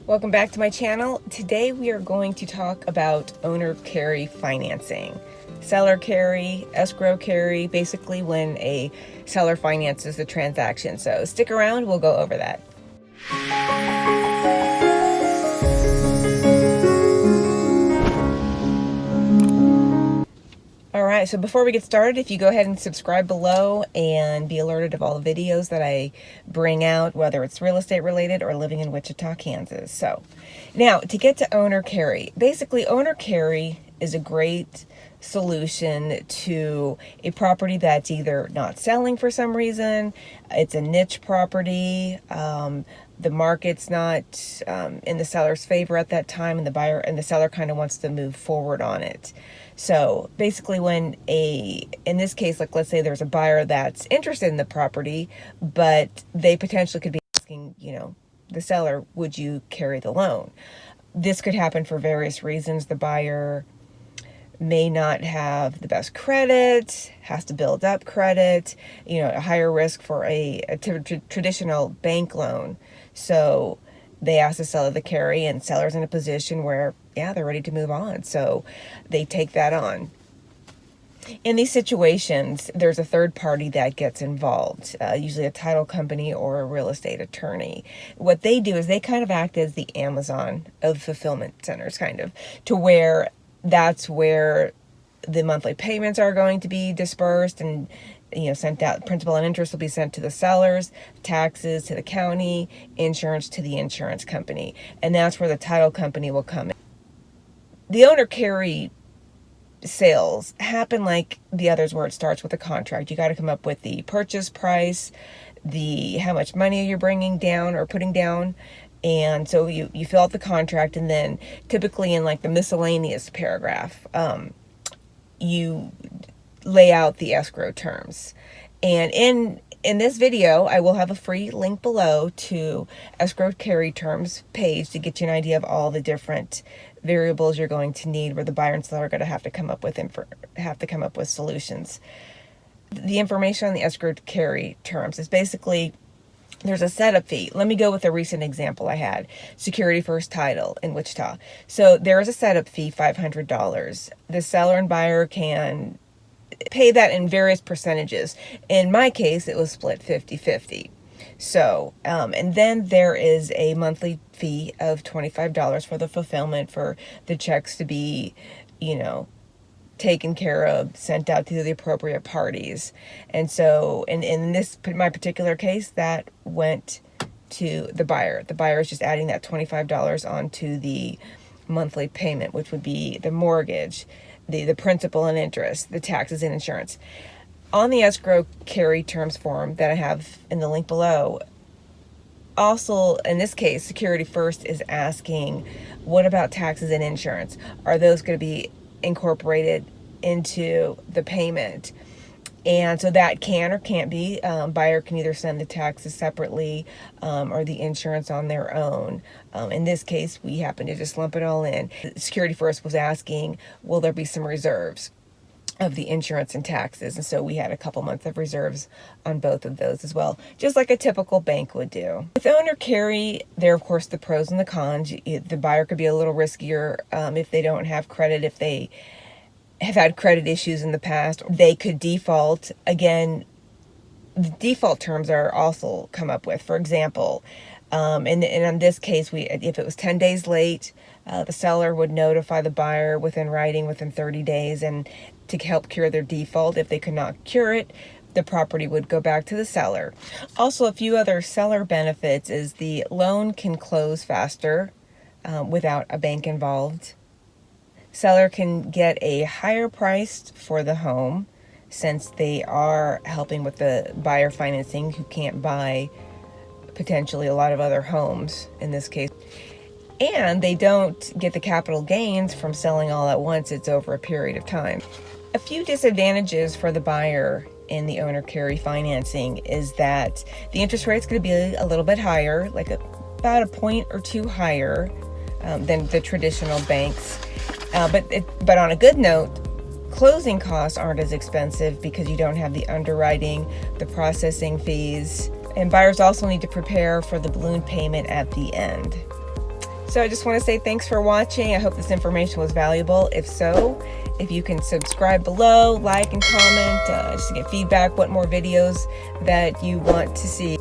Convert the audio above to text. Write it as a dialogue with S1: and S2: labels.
S1: Welcome back to my channel. Today we are going to talk about owner carry financing. Seller carry, escrow carry, basically when a seller finances the transaction. So stick around, we'll go over that. Alright, so before we get started, if you go ahead and subscribe below and be alerted of all the videos that I bring out, whether it's real estate related or living in Wichita, Kansas. So now to get to owner carry, basically owner carry is a great solution to a property that's either not selling for some reason, it's a niche property, the market's not in the seller's favor at that time, and the seller kind of wants to move forward on it. So basically in this case, like let's say there's a buyer that's interested in the property, but they potentially could be asking, the seller, would you carry the loan? This could happen for various reasons. The buyer may not have the best credit, has to build up credit, a higher risk for a traditional bank loan. So they ask the seller to carry, and seller's in a position where, they're ready to move on. So they take that on. In these situations, there's a third party that gets involved, usually a title company or a real estate attorney. What they do is they kind of act as the Amazon of fulfillment centers, to where that's where the monthly payments are going to be dispersed and sent out. Principal and interest will be sent to the sellers, taxes to the county, insurance to the insurance company, and that's where the title company will come in. The owner carry sales happen like the others, where it starts with a contract. You got to come up with the purchase price, how much money you're bringing down or putting down. And so you fill out the contract, and then typically in like the miscellaneous paragraph, you lay out the escrow terms. And in this video, I will have a free link below to escrow carry terms page to get you an idea of all the different variables you're going to need, where the buyer and seller are going to have to come up with solutions. The information on the escrow carry terms is basically, there's a setup fee. Let me go with a recent example I had. Security First Title in Wichita. So there is a setup fee, $500. The seller and buyer can pay that in various percentages. In my case, it was split 50-50. So, and then there is a monthly fee of $25 for the fulfillment, for the checks to be, taken care of, sent out to the appropriate parties. And so in my particular case, that went to the buyer. The buyer is just adding that $25 onto the monthly payment, which would be the mortgage, the principal and interest, the taxes and insurance. On the escrow carry terms form that I have in the link below, also in this case, Security First is asking, what about taxes and insurance? Are those going to be incorporated into the payment? And so that can or can't be. Buyer can either send the taxes separately or the insurance on their own. In this case, we happen to just lump it all in. Security First was asking, will there be some reserves of the insurance and taxes? And so we had a couple months of reserves on both of those as well, just like a typical bank would do. With owner carry, there are of course the pros and the cons. The buyer could be a little riskier if they don't have credit, if they have had credit issues in the past. They could default. Again, the default terms are also come up with. For example, and in this case, if it was 10 days late, the seller would notify the buyer within writing within 30 days, and to help cure their default. If they could not cure it, the property would go back to the seller. Also, a few other seller benefits is the loan can close faster without a bank involved. Seller can get a higher price for the home, since they are helping with the buyer financing who can't buy potentially a lot of other homes in this case. And they don't get the capital gains from selling all at once. It's over a period of time. A few disadvantages for the buyer in the owner carry financing is that the interest rate's going to be a little bit higher, like about a point or two higher than the traditional banks. But on a good note, closing costs aren't as expensive because you don't have the underwriting, the processing fees, and buyers also need to prepare for the balloon payment at the end. So I just want to say thanks for watching. I hope this information was valuable. If so, if you can subscribe below, like and comment, just to get feedback, what more videos that you want to see.